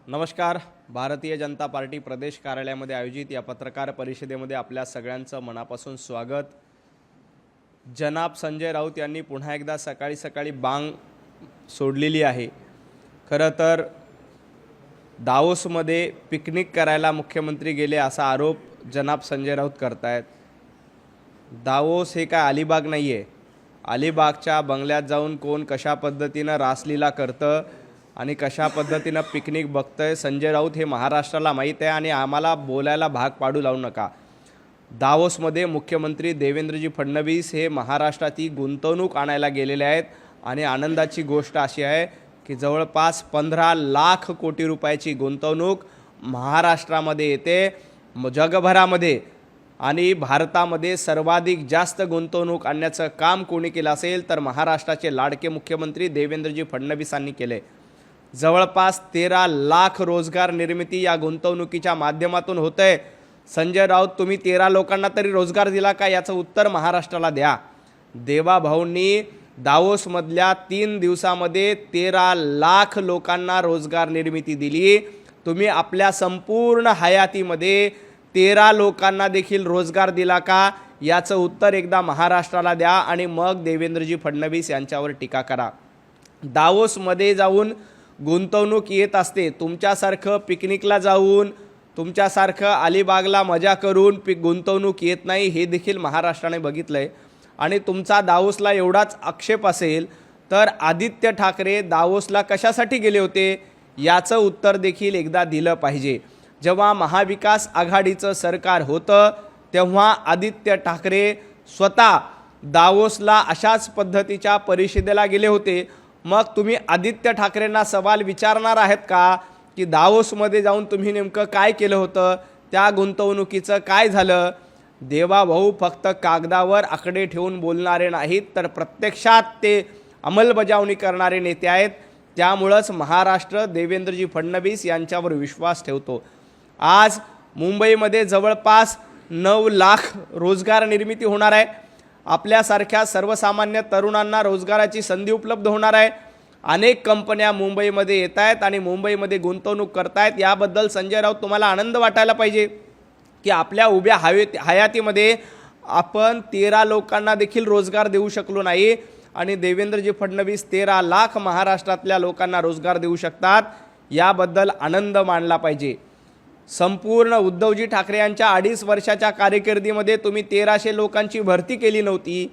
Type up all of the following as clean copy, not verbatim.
नमस्कार. भारतीय जनता पार्टी प्रदेश कार्यालयामध्ये आयोजित या पत्रकार परिषदेमध्ये आपल्या सगळ्यांचं मनापासून स्वागत. जनाब संजय राऊत यांनी पुन्हा एकदा सकाळी सकाळी बांग सोडलेली आहे. खरं तर दावोसमध्ये पिकनिक करायला मुख्यमंत्री गेले असा आरोप जनाब संजय राऊत करतायत. दावोस हे काय अलिबाग नाही आहे. अलिबागच्या बंगल्यात जाऊन कोण कशा पद्धतीनं रासलीला करतं आणि कशा पद्धतीनं पिकनिक बघतंय संजय राऊत हे महाराष्ट्राला माहीत आहे आणि आम्हाला बोलायला भाग पाडू लावू नका. दावोसमध्ये मुख्यमंत्री देवेंद्रजी फडणवीस हे महाराष्ट्राची गुंतवणूक आणायला गेलेले आहेत आणि आनंदाची गोष्ट अशी आहे की जवळपास 15 लाख कोटी रुपयाची गुंतवणूक महाराष्ट्रामध्ये येते. जगभरामध्ये आणि भारतामध्ये सर्वाधिक जास्त गुंतवणूक आणण्याचं काम कोणी केलं असेल तर महाराष्ट्राचे लाडके मुख्यमंत्री देवेंद्रजी फडणवीसांनी केले. जवळपास 13 लाख रोजगार निर्मिती या गुंतवणुकीच्या माध्यमातून होतंय. संजय राऊत, तुम्ही 13 लोकांना तरी रोजगार दिला का याचं उत्तर महाराष्ट्राला द्या. देवाभाऊंनी दावोसमधल्या 3 दिवसामध्ये 13 लाख लोकांना रोजगार निर्मिती दिली. तुम्ही आपल्या संपूर्ण हयातीमध्ये 13 लोकांना देखील रोजगार दिला का याचं उत्तर एकदा महाराष्ट्राला द्या आणि मग देवेंद्रजी फडणवीस यांच्यावर टीका करा. दावोसमध्ये जाऊन गुंतवणूक येत असते. तुमच्यासारखं पिकनिकला जाऊन तुमच्यासारखं अलिबागला मजा करून गुंतवणूक येत नाही हे देखील महाराष्ट्राने बघितलं आहे. आणि तुमचा दावोसला एवढाच आक्षेप असेल तर आदित्य ठाकरे दावोसला कशासाठी गेले होते याचं उत्तर देखील एकदा दिलं पाहिजे. जेव्हा महाविकास आघाडीचं सरकार होतं तेव्हा आदित्य ठाकरे स्वतः दावोसला अशाच पद्धतीच्या परिषदेला गेले होते. मग तुम्ही आदित्य ठाकरेंना सवाल विचारणार आहेत का की दावोसमध्ये जाऊन तुम्ही नेमकं काय केलं होतं, त्या गुंतवणुकीचं काय झालं? देवाभाऊ फक्त कागदावर आकडे ठेवून बोलणारे नाहीत तर प्रत्यक्षात ते अंमलबजावणी करणारे नेते आहेत. त्यामुळंच महाराष्ट्र देवेंद्रजी फडणवीस यांच्यावर विश्वास ठेवतो. आज मुंबईमध्ये जवळपास 9 लाख रोजगार निर्मिती होणार आहे. आपल्यासारख्या सर्वसामान्य तरुणांना रोजगाराची संधी उपलब्ध होणार आहे. अनेक कंपन्या मुंबईमध्ये येत आहेत आणि मुंबईमध्ये गुंतवणूक करतायत. याबद्दल संजय राऊत तुम्हाला आनंद वाटायला पाहिजे की आपल्या उभ्या हयातीमध्ये आपण 13 लोकांना देखील रोजगार देऊ शकलो नाही आणि देवेंद्रजी फडणवीस 13 लाख महाराष्ट्रातल्या लोकांना रोजगार देऊ शकतात. याबद्दल आनंद मानला पाहिजे. संपूर्ण उद्धवजी ठाकरे यांच्या 2.5 वर्षाच्या कारकिर्दीमध्ये तुम्ही 1300 लोकांची भरती केली नव्हती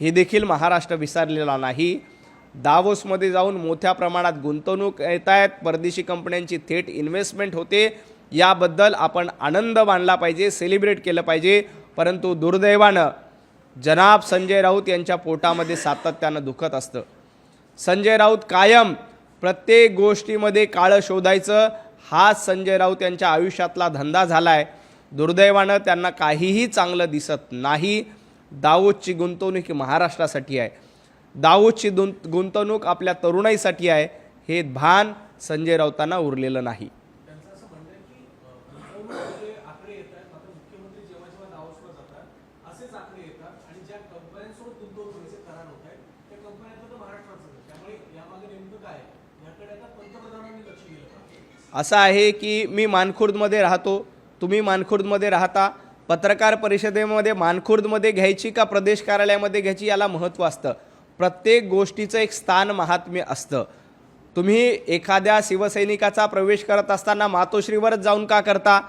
हे देखील महाराष्ट्र विसरलेला नाही. दावोसमध्ये जाऊन मोठ्या प्रमाणात गुंतवणूक येत आहेत. परदेशी कंपन्यांची थेट इन्व्हेस्टमेंट होते. याबद्दल आपण आनंद मानला पाहिजे, सेलिब्रेट केलं पाहिजे. परंतु दुर्दैवानं जनाब संजय राऊत यांच्या पोटामध्ये सातत्यानं दुखत असतं. संजय राऊत कायम प्रत्येक गोष्टीमध्ये काळं शोधायचं हा संजय राऊत यांच्या आयुष्यातला धंदा झाला आहे. दुर्दैवानं त्यांना काहीही चांगलं दिसत नाही. दावोसची गुंतवणूक ही महाराष्ट्रासाठी आहे. दावोसची गुंतवणूक आपल्या तरुणाईसाठी आहे. हे भान संजय राऊतांना उरलेलं नाही. असं आहे की मी मानखुर्दमध्ये राहतो, तुम्ही मानखुर्दमध्ये राहता. पत्रकार परिषदेमध्ये मानखुर्दमध्ये घ्यायची का प्रदेश कार्यालयामध्ये घ्यायची याला महत्त्व असतं. प्रत्येक गोष्टीचं एक स्थान महात्म्य असतं. तुम्ही एखाद्या शिवसैनिकाचा प्रवेश करत असताना मातोश्रीवरच जाऊन का करता?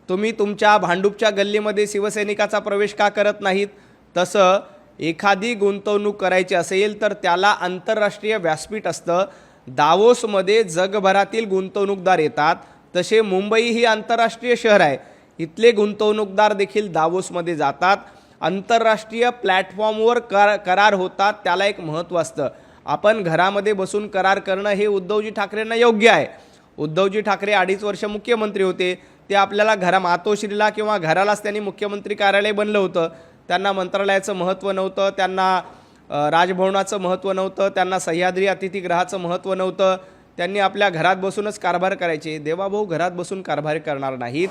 तुम्ही तुमच्या भांडूपच्या गल्लीमध्ये शिवसैनिकाचा प्रवेश का करत नाहीत? तसं एखादी गुंतवणूक करायची असेल तर त्याला आंतरराष्ट्रीय व्यासपीठ असतं. दावोसमध्ये जगभरातील गुंतवणूकदार येतात. तसे मुंबई ही आंतरराष्ट्रीय शहर आहे. इथले गुंतवणूकदार देखील दावोसमध्ये जातात. आंतरराष्ट्रीय प्लॅटफॉर्मवर करार होतात. त्याला एक महत्त्व असतं. आपण घरामध्ये बसून करार करणं हे उद्धवजी ठाकरेंना योग्य आहे. उद्धवजी ठाकरे 2.5 वर्ष मुख्यमंत्री होते. ते आपल्याला मातोश्रीला किंवा घरालाच त्यांनी मुख्यमंत्री कार्यालय बनलं होतं. त्यांना मंत्रालयाचं महत्त्व नव्हतं, त्यांना राजभवनाचं महत्त्व नव्हतं, त्यांना सह्याद्री अतिथीगृहाचं महत्त्व नव्हतं. त्यांनी आपल्या घरात बसूनच कारभार करायचे. देवाभाऊ घरात बसून कारभार करणार नाहीत.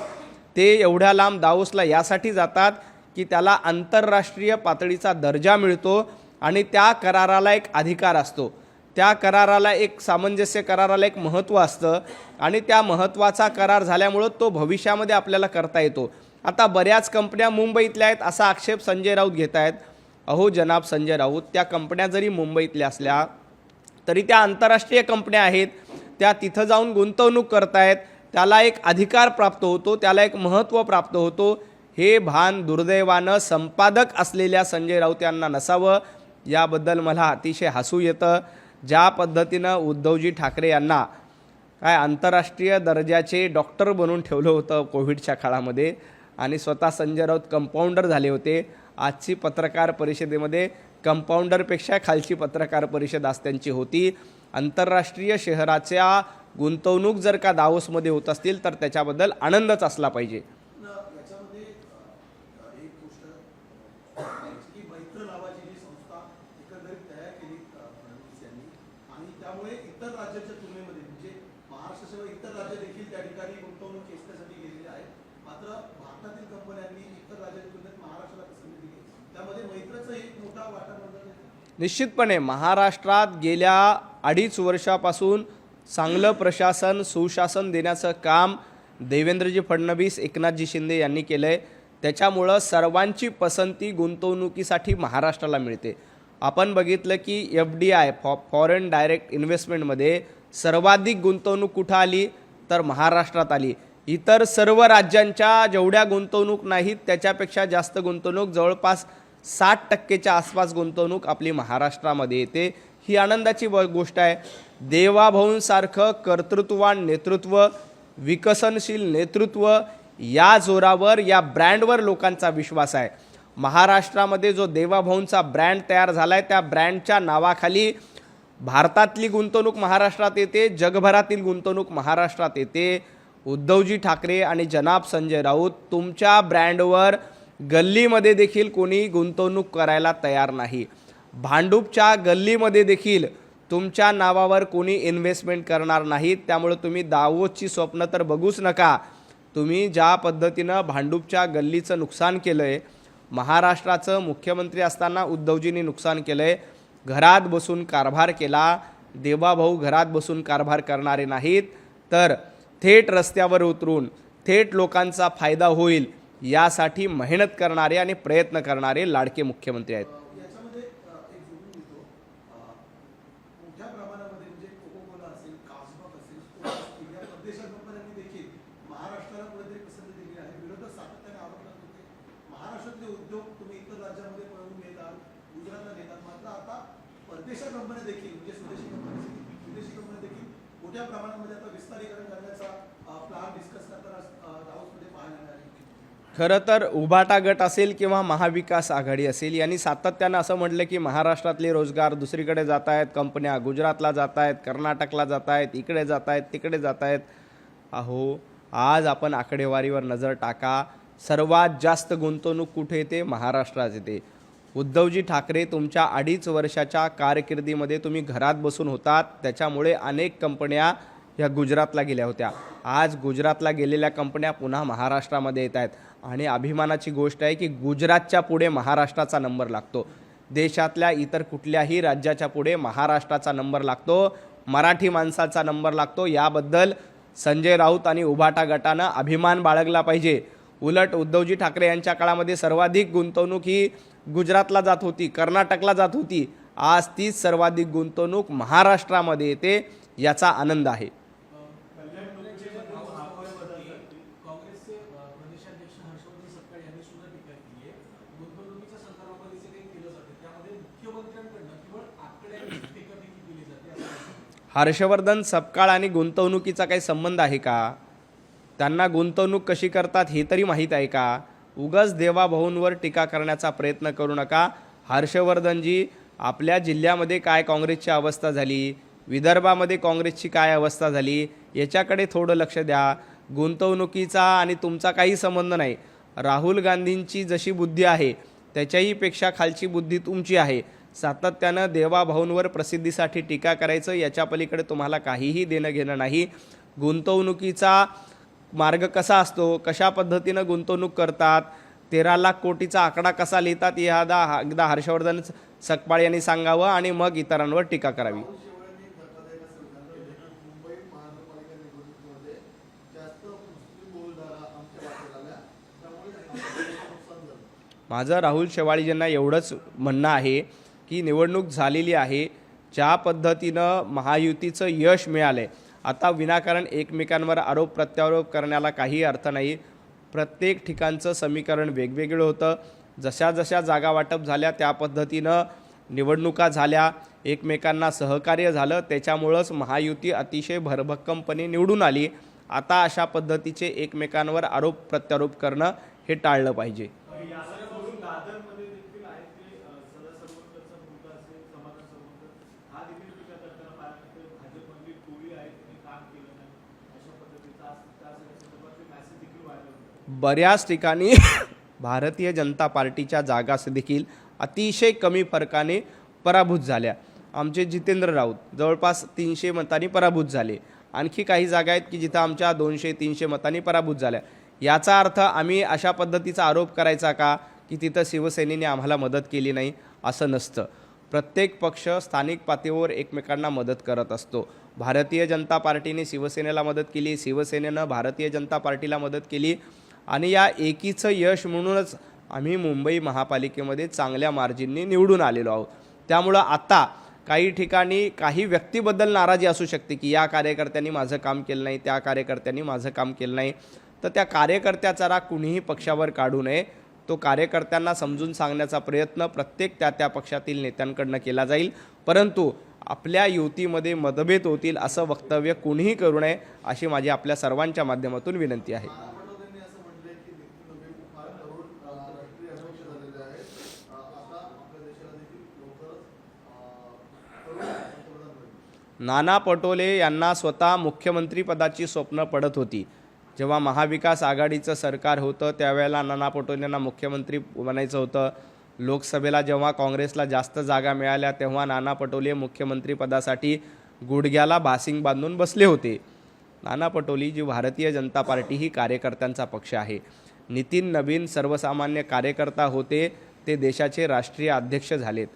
ते एवढ्या लांब दावोसला यासाठी जातात की त्याला आंतरराष्ट्रीय पातळीचा दर्जा मिळतो आणि त्या कराराला एक अधिकार असतो. त्या कराराला एक सामंजस्य कराराला एक महत्त्व असतं आणि त्या महत्त्वाचा करार झाल्यामुळं तो भविष्यामध्ये आपल्याला करता येतो. आता बऱ्याच कंपन्या मुंबईतल्या आहेत असा आक्षेप संजय राऊत घेत आहेत. अहो जनाब संजय राऊत, त्या कंपन्या जरी मुंबईतल्या असल्या तरी त्या आंतरराष्ट्रीय कंपन्या आहेत, त्या तिथं जाऊन गुंतवणूक करतायत, त्याला एक अधिकार प्राप्त होतो, त्याला एक महत्त्व प्राप्त होतो. हे भान दुर्दैवानं संपादक असलेल्या संजय राऊत यांना नसावं. याबद्दल मला अतिशय हसू येतं. ज्या पद्धतीनं उद्धवजी ठाकरे यांना काय आंतरराष्ट्रीय दर्जाचे डॉक्टर बनवून ठेवलं होतं कोविडच्या काळामध्ये आणि स्वतः संजय राऊत कंपाऊंडर झाले होते. आजची पत्रकार परिषदेमध्ये कंपाऊंडरपेक्षा खालची पत्रकार परिषद आज त्यांची होती. आंतरराष्ट्रीय शहराच्या गुंतवणूक जर का दावोसमध्ये होत असतील तर त्याच्याबद्दल आनंदच असला पाहिजे. याच्यामध्ये एक गोष्ट की मैत्र नावाची जी संस्था एकंदरीत तयार केली फडणवीस यांनी आणि त्यामुळे इतर राज्याच्या तुलनेमध्ये म्हणजे महाराष्ट्रासह इतर राज्य देखील त्या ठिकाणी गुंतवणूक केसण्यासाठी गेलेले आहेत. मात्र भारतातील कंपन्यांनी इतर राज्याच्या तुलनेत महाराष्ट्राला पसंती दिली. त्यामध्ये मैत्रचा एक मोठा वाटा बनला. निश्चितपणे महाराष्ट्रात गेल्या 2.5 वर्षापासून चांगलं प्रशासन सुशासन देण्याचं काम देवेंद्रजी फडणवीस एकनाथजी शिंदे यांनी केलं आहे. त्याच्यामुळं सर्वांची पसंती गुंतवणुकीसाठी महाराष्ट्राला मिळते. आपण बघितलं की FDI फॉरेन डायरेक्ट इन्व्हेस्टमेंटमध्ये सर्वाधिक गुंतवणूक कुठं आली तर महाराष्ट्रात आली. इतर सर्व राज्यांच्या जेवढ्या गुंतवणूक नाहीत त्याच्यापेक्षा जास्त गुंतवणूक जवळपास 60% आसपास गुंतवणूक आपली महाराष्ट्रामध्ये येते. ही आनंदाची गोष्ट आहे. देवाभाऊंसारखं कर्तृत्ववान नेतृत्व, विकसनशील नेतृत्व, या जोरावर या ब्रँडवर लोकांचा विश्वास आहे. महाराष्ट्रामध्ये जो देवाभाऊंचा ब्रँड तयार झाला आहे त्या ब्रँडच्या नावाखाली भारतातली गुंतवणूक महाराष्ट्रात येते, जगभरातील गुंतवणूक महाराष्ट्रात येते. उद्धवजी ठाकरे आणि जनाब संजय राऊत तुमच्या ब्रँडवर गल्लीमध्ये देखील कोणी गुंतवणूक करायला तयार नाही. भांडूपच्या गल्लीमध्ये देखील तुमच्या नावावर कोणी इन्व्हेस्टमेंट करणार नाहीत. त्यामुळे तुम्ही दावोसची स्वप्न तर बघूच नका. तुम्ही ज्या पद्धतीनं भांडूपच्या गल्लीचं नुकसान केलं आहे, महाराष्ट्राचं मुख्यमंत्री असताना उद्धवजींनी नुकसान केलं आहे. घरात बसून कारभार केला. देवाभाऊ घरात बसून कारभार करणारे नाहीत तर थेट रस्त्यावर उतरून थेट लोकांचा फायदा होईल यासाठी मेहनत करणारे आणि प्रयत्न करणारे लाडके मुख्यमंत्री आहेत. याच्यामध्ये एक जोडून देतो मोठ्या प्रमाणामध्ये म्हणजे कोकोकोला असेल, कास्मॉक असेल, या परदेशी कंपन्यांनी देखील महाराष्ट्राला कुठेतरी पसंती दिली आहे. विरोधक सातत्याने आरोप करत होते महाराष्ट्रातले उद्योग तुम्ही इतर राज्यामध्ये पळवून नेतात, गुजरातला नेतात. मात्र आता परदेशी कंपन्या देखील म्हणजे विदेशी कंपन्या देखील मोठ्या प्रमाणामध्ये आता विस्तारीकरण करण्याचा प्लॅन डिस्कस करताना दावोसमध्ये पाहायला मिळाले. खरं तर उभाटा गट असेल किंवा महाविकास आघाडी असेल यांनी सातत्यानं असं म्हटलं की महाराष्ट्रातले रोजगार दुसरीकडे जात आहेत, कंपन्या गुजरातला जात आहेत, कर्नाटकला जात आहेत, इकडे जात आहेत, तिकडे जात आहेत. अहो आज आपण आकडेवारीवर नजर टाका. सर्वात जास्त गुंतवणूक कुठे येते? महाराष्ट्रात येते. उद्धवजी ठाकरे तुमच्या 2.5 वर्षाच्या कारकिर्दीमध्ये तुम्ही घरात बसून होतात, त्याच्यामुळे अनेक कंपन्या ह्या गुजरातला गेल्या होत्या. आज गुजरातला गेलेल्या कंपन्या पुन्हा महाराष्ट्रामध्ये येत आहेत आणि अभिमानाची गोष्ट आहे की गुजरातच्या पुढे महाराष्ट्राचा नंबर लागतो. देशातल्या इतर कुठल्याही राज्याच्या पुढे महाराष्ट्राचा नंबर लागतो, मराठी माणसाचा नंबर लागतो. याबद्दल संजय राऊत आणि उभाटा गटानं अभिमान बाळगला पाहिजे. उलट उद्धवजी ठाकरे यांच्या काळामध्ये सर्वाधिक गुंतवणूक ही गुजरातला जात होती, कर्नाटकला जात होती. आज तीच सर्वाधिक गुंतवणूक महाराष्ट्रामध्ये येते, याचा आनंद आहे. काँग्रेसचे प्रदेशाध्यक्ष हर्षवर्धन सपकाळ यांनी सुद्धा टीका केली आहे. गुंतवणुकीच्या संदर्भामध्ये जे काही केलं जाते त्यामध्ये मुख्यमंत्र्यांकडनं केवळ आकड्यांची टीका देखील केली जाते. हर्षवर्धन सपकाळ आणि गुंतवणुकीचा काही संबंध आहे का? त्यांना गुंतवणूक कशी करतात हे तरी माहीत आहे का? उगाच देवाभाऊंवर टीका करण्याचा प्रयत्न करू नका. हर्षवर्धनजी, आपल्या जिल्ह्यामध्ये काय काँग्रेसची अवस्था झाली, विदर्भामध्ये काँग्रेसची काय अवस्था झाली, याच्याकडे थोडं लक्ष द्या. गुंतवणुकीचा आणि तुमचा काही संबंध नाही. राहुल गांधींची जशी बुद्धी आहे त्याच्याही पेक्षा खालची बुद्धी तुमची आहे. सातत्यानं देवाभाऊंवर प्रसिद्धीसाठी टीका करायचं, याच्या पलीकडे तुम्हाला काहीही देणं घेणं नाही. गुंतवणुकीचा मार्ग कसा असतो, कशा पद्धतीनं गुंतवणूक करतात, 13 लाख कोटीचा आकडा कसा लिहितात, एकदा हर्षवर्धन सकपाळ यांनी सांगावं आणि मग इतरांवर टीका करावी. माझं राहुल शेवाळीजींना एवढंच म्हणणं आहे की निवडणूक झालेली आहे, ज्या पद्धतीनं महायुतीचं यश मिळालं आहे, आता विनाकारण एकमेकांवर आरोप प्रत्यारोप करण्याला काही अर्थ नाही. प्रत्येक ठिकाणचं समीकरण वेगवेगळं होतं. जशा जशा जागा वाटप झाल्या त्या पद्धतीनं निवडणुका झाल्या, एकमेकांना सहकार्य झालं, त्याच्यामुळंच महायुती अतिशय भरभक्कमपणे निवडून आली. आता अशा पद्धतीचे एकमेकांवर आरोप प्रत्यारोप करणं हे टाळलं पाहिजे. बऱ्याच ठिकाणी भारतीय जनता पार्टीच्या जागा देखील अतिशय कमी फरकाने पराभूत झाल्या. आमचे जितेंद्र राऊत जवळपास 300 मतांनी पराभूत झाले. आणखी काही जागा आहेत की जिथं आमच्या 200-300 मतांनी पराभूत झाल्या. याचा अर्थ आम्ही अशा पद्धतीचा आरोप करायचा का की तिथं शिवसेनेने आम्हाला मदत केली नाही? असं नसतं. प्रत्येक पक्ष स्थानिक पातळीवर एकमेकांना मदत करत असतो. भारतीय जनता पार्टीने शिवसेनेला मदत केली, शिवसेनेनं भारतीय जनता पार्टीला मदत केली आणि या एकीचं यश म्हणूनच आम्ही मुंबई महापालिकेमध्ये चांगल्या मार्जिनने निवडून आलेलो आहोत. त्यामुळं आता काही ठिकाणी काही व्यक्तीबद्दल नाराजी असू शकते की या कार्यकर्त्यांनी माझं काम केलं नाही, त्या कार्यकर्त्यांनी माझं काम केलं नाही. तर त्या कार्यकर्त्याचा राग कुणीही पक्षावर काढू नये. तो कार्यकर्त्यांना समजून सांगण्याचा प्रयत्न प्रत्येक त्या पक्षातील नेत्यांकडनं केला जाईल. परंतु आपल्या युतीमध्ये मतभेद होतील असं वक्तव्य कुणीही करू नये अशी माझी आपल्या सर्वांच्या माध्यमातून विनंती आहे. त्यांनी असं म्हटलंय की नितीन नवीन फार तरुण राष्ट्रीय अध्यक्ष झालेले आहेत. आता आपल्या देशाला देखील लवकरच तरुण पंतप्रधान होईल. नाना पटोले यांना स्वतः मुख्यमंत्रीपदाची स्वप्न पडत होती. जेव्हा महाविकास आघाडीचं सरकार होतं त्यावेळेला नाना पटोलेंना मुख्यमंत्री बनायचं होतं. लोकसभेला जेव्हा काँग्रेसला जास्त जागा मिळाल्या तेव्हा नाना पटोले मुख्यमंत्रीपदासाठी गुडघ्याला भासिंग बांधून बसले होते. नाना पटोले जी भारतीय जनता पार्टी ही कार्यकर्त्यांचा पक्ष आहे. नितीन नवीन सर्वसामान्य कार्यकर्ता होते, ते देशाचे राष्ट्रीय अध्यक्ष झालेत.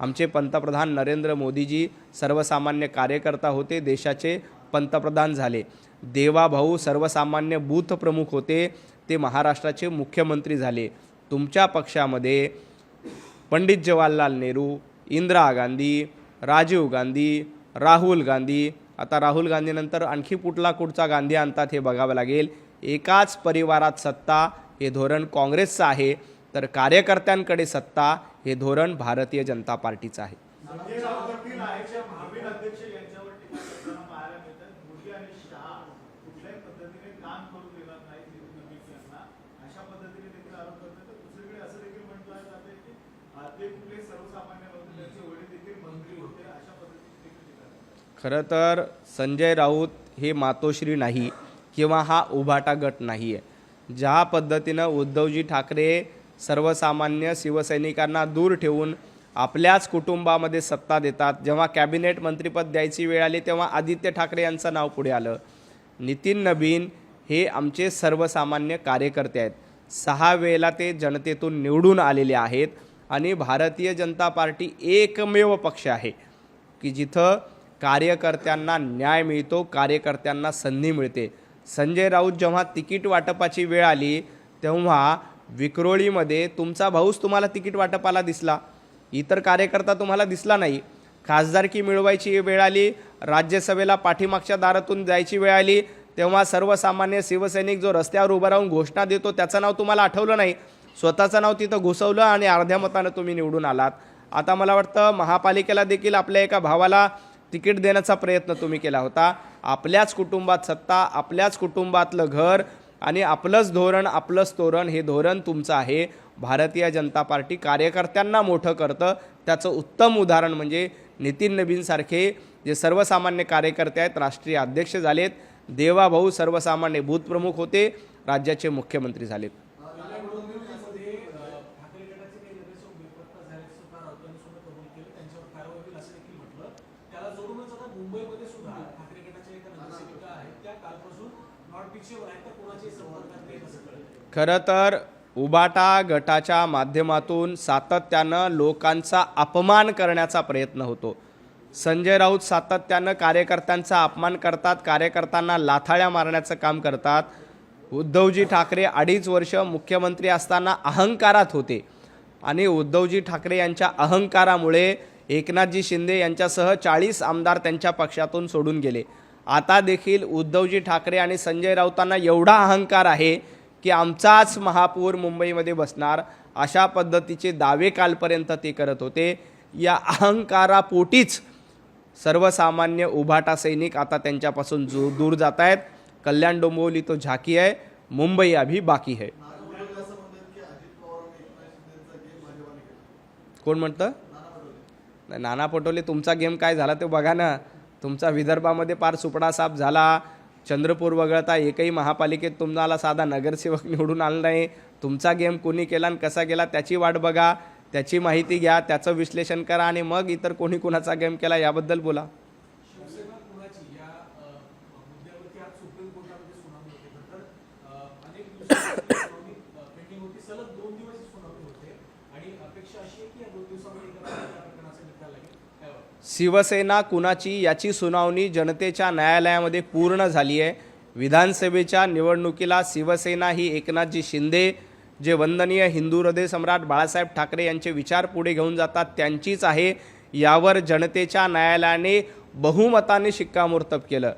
आमचे पंतप्रधान नरेंद्र मोदीजी सर्वसामान्य कार्यकर्ता होते, देशाचे पंतप्रधान झाले. देवाभाऊ सर्वसामान्य बूथ प्रमुख होते, ते महाराष्ट्राचे मुख्यमंत्री झाले. तुमच्या पक्षामध्ये पंडित जवाहरलाल नेहरू, इंदिरा गांधी, राजीव गांधी, राहुल गांधी, आता राहुल गांधीनंतर आणखी कुठचा गांधी आणतात हे बघावं लागेल. एकाच परिवारात सत्ता हे धोरण काँग्रेसचं आहे, तर कार्यकर्त्यांकडे सत्ता हे धोरण भारतीय जनता पार्टीचं आहे. खरं तर संजय राऊत हे मातोश्री नाही किंवा हा उभाटा गट नाही आहे. ज्या पद्धतीनं उद्धवजी ठाकरे सर्वसामान्य शिवसैनिकांना दूर ठेवून आपल्याच कुटुंबामध्ये सत्ता देतात, जेव्हा कॅबिनेट मंत्रिपद द्यायची वेळ आली तेव्हा आदित्य ठाकरे यांचं नाव पुढे आलं. नितीन नवीन हे आमचे सर्वसामान्य कार्यकर्ते आहेत. 6 वेळेला ते जनतेतून निवडून आलेले आहेत आणि भारतीय जनता पार्टी एकमेव पक्ष आहे की जिथं कार्यकर्त्यांना न्याय मिळतो, कार्यकर्त्यांना संधी मिळते. संजय राऊत जेव्हा तिकीट वाटपाची वेळ आली तेव्हा विक्रोळीमध्ये तुमचा भाऊच तुम्हाला तिकीट वाटपाला दिसला, इतर कार्यकर्ता तुम्हाला दिसला नाही. खासदारकी मिळवायची वेळ आली, राज्यसभेला पाठीमागच्या दारातून जायची वेळ आली तेव्हा सर्वसामान्य शिवसैनिक जो रस्त्यावर उभा राहून घोषणा देतो त्याचं नाव तुम्हाला आठवलं नाही, स्वतःचं नाव तिथं घुसवलं आणि अर्ध्या मतानं तुम्ही निवडून आलात. आता मला वाटतं महापालिकेला देखील आपल्या एका भावाला तिकीट देण्याचा प्रयत्न तुम्ही केला होता. आपल्याच कुटुंबात सत्ता, आपल्याच कुटुंबातलं घर आणि आपलंच धोरण, आपलंच तोरण हे धोरण तुमचं आहे. भारतीय जनता पार्टी कार्यकर्त्यांना मोठं करतं. त्याचं उत्तम उदाहरण म्हणजे नितीन नवीनसारखे जे सर्वसामान्य कार्यकर्ते आहेत, राष्ट्रीय अध्यक्ष झालेत. देवाभाऊ सर्वसामान्य बूथप्रमुख होते, राज्याचे मुख्यमंत्री झालेत. खरं तर उबाटा गटाच्या माध्यमातून सातत्यानं लोकांचा अपमान करण्याचा प्रयत्न होतो. संजय राऊत सातत्यानं कार्यकर्त्यांचा अपमान करतात, कार्यकर्त्यांना लाथाळ्या मारण्याचं काम करतात. उद्धवजी ठाकरे 2.5 वर्ष मुख्यमंत्री असताना अहंकारात होते आणि उद्धवजी ठाकरे यांच्या अहंकारामुळे एकनाथजी शिंदे यांच्यासह 40 आमदार त्यांच्या पक्षातून सोडून गेले. आता देखील उद्धवजी ठाकरे आणि संजय राऊतांना एवढा अहंकार आहे की आमचाच महापौर मुंबईमध्ये बसणार, अशा पद्धतीचे दावे कालपर्यंत ते करत होते. या अहंकारापोटीच सर्वसामान्य उभाटा सैनिक आता त्यांच्यापासून दूर जात आहेत. कल्याण डोंबिवली तो झाकी आहे, मुंबई अभी बाकी है. कोण म्हणतं? नाही, नाना पटोले तुमचा गेम काय झाला ते बघा ना. तुमचा विदर्भामध्ये पार सुपडा साफ झाला. चंद्रपूर वगळता एकही महापालिकेत तुम्हाला साधा नगरसेवक निवडून आला नाही. तुमचा गेम कोणी केला आणि कसा केला त्याची वाट बघा, त्याची माहिती घ्या, त्याचं विश्लेषण करा आणि मग इतर कोणी कुणाचा गेम केला याबद्दल बोला. शिवसेना कुणाची या मुद्द्यावरती आज सुप्रीम कोर्टामध्ये सुनावणी होते. तर अनेक दिवसांची सुनावणी पेंडिंग होती. सलग 2 दिवस सुनावणी होते आणि अपेक्षा अशी आहे की या 2 दिवसामध्ये या प्रकरणाचा निकाल लागेल. काय वाटतं? शिवसेना कुणाची याची सुनावणी जनतेच्या न्यायालयामध्ये पूर्ण झाली आहे. विधानसभेच्या निवडणुकीला शिवसेना ही एकनाथजी शिंदे जे वंदनीय हिंदू हृदय सम्राट बाळासाहेब ठाकरे यांचे विचार पुढे घेऊन जातात त्यांचीच आहे. यावर जनतेच्या न्यायालयाने बहुमताने शिक्कामोर्तब केलं.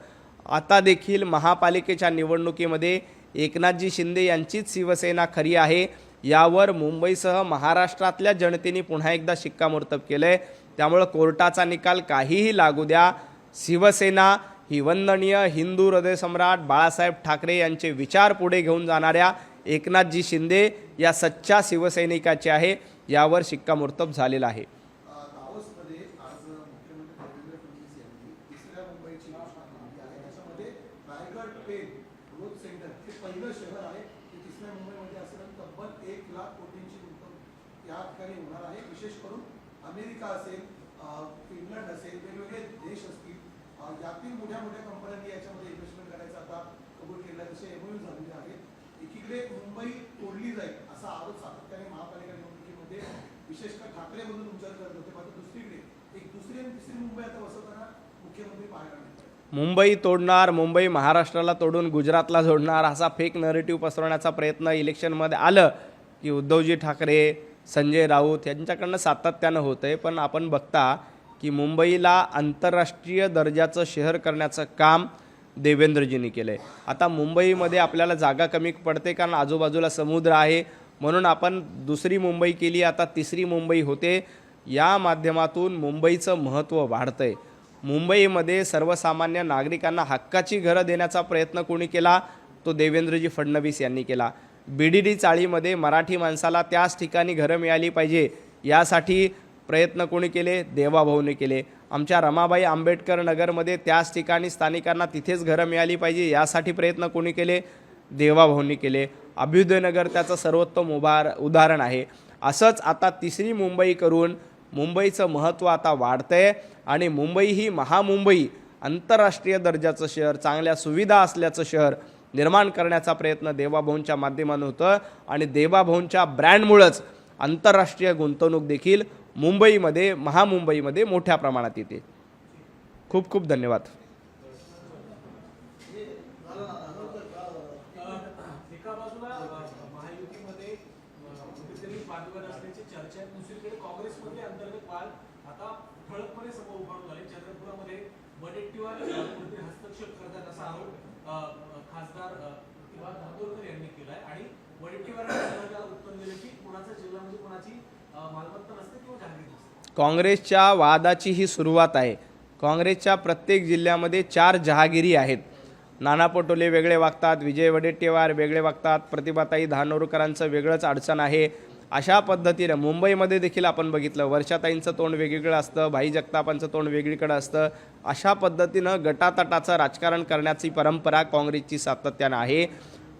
आता देखील महापालिकेच्या निवडणुकीमध्ये एकनाथजी शिंदे यांचीच शिवसेना खरी आहे यावर मुंबईसह महाराष्ट्रातल्या जनतेने पुन्हा एकदा शिक्कामोर्तब केलं आहे. त्यामुळं कोर्टाचा निकाल काहीही लागू द्या, शिवसेना ही वंदनीय हिंदू हृदय सम्राट बाळासाहेब ठाकरे यांचे विचार पुढे घेऊन जाणाऱ्या एकनाथजी शिंदे या सच्चा शिवसैनिकाचे आहे. यावर शिक्कामोर्तब झालेला आहे. दावोसमध्ये आज मुख्यमंत्री देवेंद्र फडणवीस यांनी तिसऱ्या मुंबईची घोषणा केली आहे. त्याच्यामध्ये रायगड पेण ग्रोथ सेंटर हे पहिलं शहर आहे ते तिसऱ्या मुंबईमध्ये असेल. तब्बल 1 लाख कोटींची गुंतवणूक या ठिकाणी होणार आहे. विशेष करून अमेरिका असेल, फिनलंड असेल, वेगवेगळे देश असतील, यातील मोठ्या मोठ्या कंपन्यांनी याच्यामध्ये इन्व्हेस्टमेंट करायचा आता कबूल केला. जसे एमओयू झालेले आहेत. एकीकडे मुंबई तोडली जाईल असा आरोप सातत्याने महापालिका निवडणुकीमध्ये विशेषतः ठाकरे बंधू तुमच्यावर करत होते. मात्र दुसरीकडे एक दुसरी आणि तिसरी मुंबई आता वसवताना मुख्यमंत्री पाहायला मिळतात. मुंबई तोडणार, मुंबई महाराष्ट्राला तोडून गुजरातला जोडणार असा फेक नरेटिव्ह पसरवण्याचा प्रयत्न इलेक्शनमध्ये आलं की उद्धवजी ठाकरे, संजय राऊत यांच्याकडनं सातत्यानं होतं आहे. पण आपण बघता की मुंबईला आंतरराष्ट्रीय दर्जाचं शहर करण्याचं काम देवेंद्रजींनी केलं आहे. आता मुंबईमध्ये आपल्याला जागा कमी पडते कारण आजूबाजूला समुद्र आहे, म्हणून आपण दुसरी मुंबई केली, आता तिसरी मुंबई होते. या माध्यमातून मुंबईचं महत्त्व वाढतं आहे. मुंबईमध्ये सर्वसामान्य नागरिकांना हक्काची घरं देण्याचा प्रयत्न कोणी केला? तो देवेंद्रजी फडणवीस यांनी केला. BDD चाळीमध्ये मराठी माणसाला त्याच ठिकाणी घरं मिळाली पाहिजे यासाठी प्रयत्न कोणी केले? देवाभाऊने केले. आमच्या रमाबाई आंबेडकर नगरमध्ये त्याच ठिकाणी स्थानिकांना तिथेच घरं मिळाली पाहिजे यासाठी प्रयत्न कोणी केले? देवाभाऊंनी केले. अभ्युदयनगर त्याचं सर्वोत्तम उदाहरण आहे. असंच आता तिसरी मुंबई करून मुंबईचं महत्त्व आता वाढतं आहे आणि मुंबई ही महामुंबई आंतरराष्ट्रीय दर्जाचं शहर, चांगल्या सुविधा असल्याचं शहर निर्माण करण्याचा प्रयत्न देवाभाऊंच्या माध्यमातून होतं आणि देवाभाऊंच्या ब्रँडमुळंच आंतरराष्ट्रीय गुंतवणूक देखील मुंबईमध्ये, महामुंबईमध्ये मोठ्या प्रमाणात येते. खूप खूप धन्यवाद. एका बाजूला महायुतीमध्ये कुठेतरी वादविवाद असल्याची चर्चा आहे. दुसरीकडे काँग्रेसमध्ये अंतर्गत वाद आता ठळकपणे समोर उभारून आले. चंद्रपुरामध्ये वडेट्टीवार कुठेतरी हस्तक्षेप करतात असा आरोप खासदार प्रतिभा धानोरकर यांनी केलाय आणि वडेट्टीवारांनी उत्तर दिले की कुणाचा जिल्हा म्हणजे कुणाची मालमत्ता नसते किंवा जागीर नसते. काँग्रेसच्या वादाची ही सुरुवात आहे. काँग्रेसच्या प्रत्येक जिल्ह्यामध्ये 4 जहागिरी आहेत. नाना पटोले वेगळे वागतात, विजय वडेट्टीवार वेगळे वागतात, प्रतिभाताई धानोरकरांचं वेगळंच अडचण आहे. अशा पद्धतीनं मुंबईमध्ये देखील आपण बघितलं, वर्षाताईंचं तोंड वेगळीकडं असतं, भाई जगतापांचं तोंड वेगळीकडं असतं. अशा पद्धतीनं गटातटाचं राजकारण करण्याची परंपरा काँग्रेसची सातत्यानं आहे.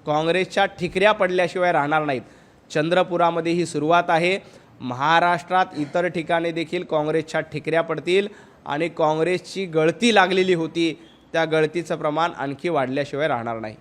काँग्रेसच्या ठिकऱ्या पडल्याशिवाय राहणार नाहीत. चंद्रपुरामध्ये ही सुरुवात आहे. महाराष्ट्रात इतर ठिकाणी देखील काँग्रेसच्या ठिकऱ्या पडतील आणि काँग्रेसची गळती लागलेली होती त्या गळतीचं प्रमाण आणखी वाढल्याशिवाय राहणार नाही.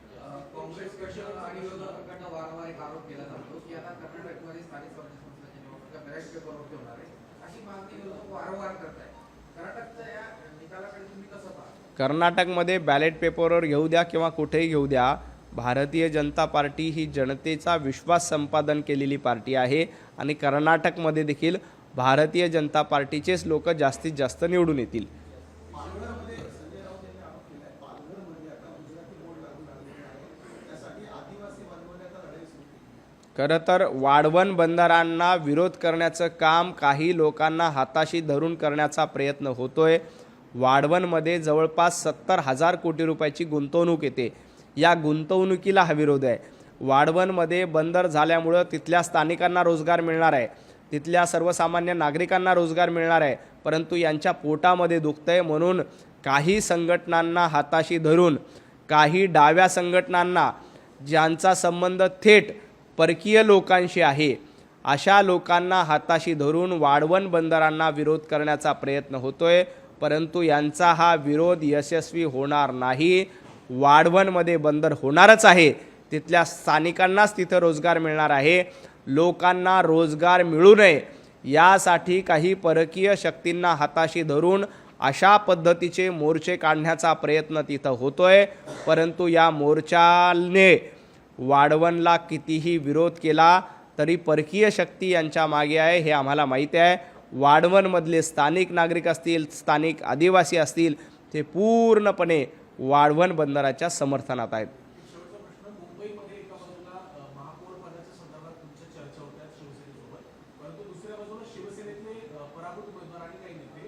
काँग्रेस पक्ष आणि विरोधकांना वारंवार एक आरोप केला जातो की आता कर्नाटकमध्ये स्थानिक स्वराज्य संस्थांच्या निवडणुका बॅलेट पेपरवरती होणार आहे अशी मागणी विरोधक वारंवार करत आहे. कर्नाटकच्या या निकालाकडे तुम्ही कसं पाहता? कर्नाटकमध्ये बॅलेट पेपरवर घेऊ द्या किंवा कुठेही घेऊ द्या, भारतीय जनता पार्टी ही जनतेचा विश्वास संपादन केलेली पार्टी आहे आणि कर्नाटकमध्ये देखील भारतीय जनता पार्टीचेच लोक जास्तीत जास्त निवडून येतील. पालघरमध्ये संजय राऊत यांनी आरोप केलाय, पालघरमध्ये आता गुजराती बोर्ड लागू लागलेले आहे, त्यासाठी आदिवासी बनवण्याचा लढाई सुरू केली. खरं तर वाढवण बंदरांना विरोध करण्याचं काम काही लोकांना हाताशी धरून करण्याचा प्रयत्न होतोय. वाढवणमध्ये जवळपास 70,000 कोटी रुपयाची गुंतवणूक येते. या गुंतवणुकीला हा विरोध आहे. वाढवणमध्ये बंदर झाल्यामुळं तिथल्या स्थानिकांना रोजगार मिळणार आहे, तिथल्या सर्वसामान्य नागरिकांना रोजगार मिळणार आहे, परंतु यांच्या पोटामध्ये दुखतंय. म्हणून काही संघटनांना हाताशी धरून, काही डाव्या संघटनांना ज्यांचा संबंध थेट परकीय लोकांशी आहे, अशा लोकांना हाताशी धरून वाढवण बंदरांना विरोध करण्याचा प्रयत्न होतोय. परंतु यांचा हा विरोध यशस्वी होणार नाही. वाढवणमध्ये बंदर होणारच आहे, तिथल्या स्थानिकांनाच तिथं रोजगार मिळणार आहे. लोकांना रोजगार मिळू नये यासाठी काही परकीय शक्तींना हाताशी धरून अशा पद्धतीचे मोर्चे काढण्याचा प्रयत्न तिथं होतोय. परंतु या मोर्चाने वाढवणला कितीही विरोध केला तरी परकीय शक्ती यांच्या मागे आहे हे आम्हाला माहिती आहे. वाढवणमधले स्थानिक नागरिक असतील, स्थानिक आदिवासी असतील, ते पूर्णपणे वाढवण बंदराच्या समर्थनात आहेत. शेवटचा प्रश्न, मुंबईमध्ये एका बाजूला महापौर पदाच्या संदर्भात तुमच्या चर्चा होत्या शिवसेनेसोबत, परंतु दुसऱ्या बाजूला शिवसेनेतले पराभूत उमेदवार आणि काही नेते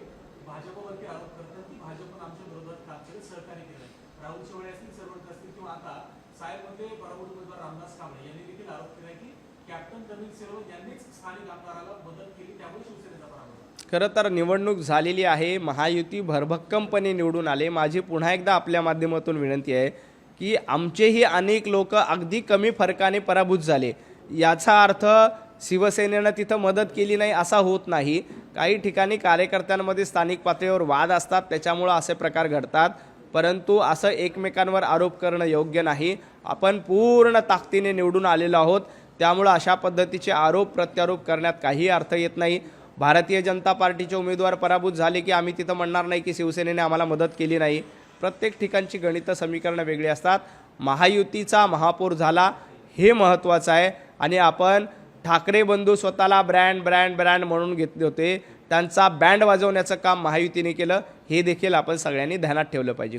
भाजपवरती आरोप करतात की भाजपनं आमच्या विरोधात काम केलं, सहकार्य केलं. राहुल शेवाळे असतील, सर्वंत असतील किंवा आता साहेबमध्ये पराभूत उमेदवार रामदास कांबळे यांनी देखील आरोप केला की कॅप्टन कपिल सिब्बल यांनीच स्थानिक आमदाराला मदत केली, त्यामुळे शिवसेनेचा पराभव. खरं तर निवडणूक झालेली आहे, महायुती भरभक्कमपणे निवडून आले. माझी पुन्हा एकदा आपल्या माध्यमातून विनंती आहे की आमचेही अनेक लोक अगदी कमी फरकाने पराभूत झाले. याचा अर्थ शिवसेनेनं तिथं मदत केली नाही असा होत नाही. काही ठिकाणी कार्यकर्त्यांमध्ये स्थानिक पातळीवर वाद असतात, त्याच्यामुळं असे प्रकार घडतात. परंतु असं एकमेकांवर आरोप करणं योग्य नाही. आपण पूर्ण ताकदीने निवडून आलेलो आहोत, त्यामुळं अशा पद्धतीचे आरोप प्रत्यारोप करण्यात काही अर्थ येत नाही. भारतीय जनता पार्टीचे उमेदवार पराभूत झाले की आम्ही तिथं म्हणणार नाही की शिवसेनेने आम्हाला मदत केली नाही. प्रत्येक ठिकाणची गणितं समीकरणं वेगळी असतात. महायुतीचा महापौर झाला हे महत्त्वाचं आहे. आणि आपण ठाकरे बंधू स्वतःला ब्रँड म्हणून घेतले होते, त्यांचा बँड वाजवण्याचं काम महायुतीने केलं, हे देखील आपण सगळ्यांनी ध्यानात ठेवलं पाहिजे.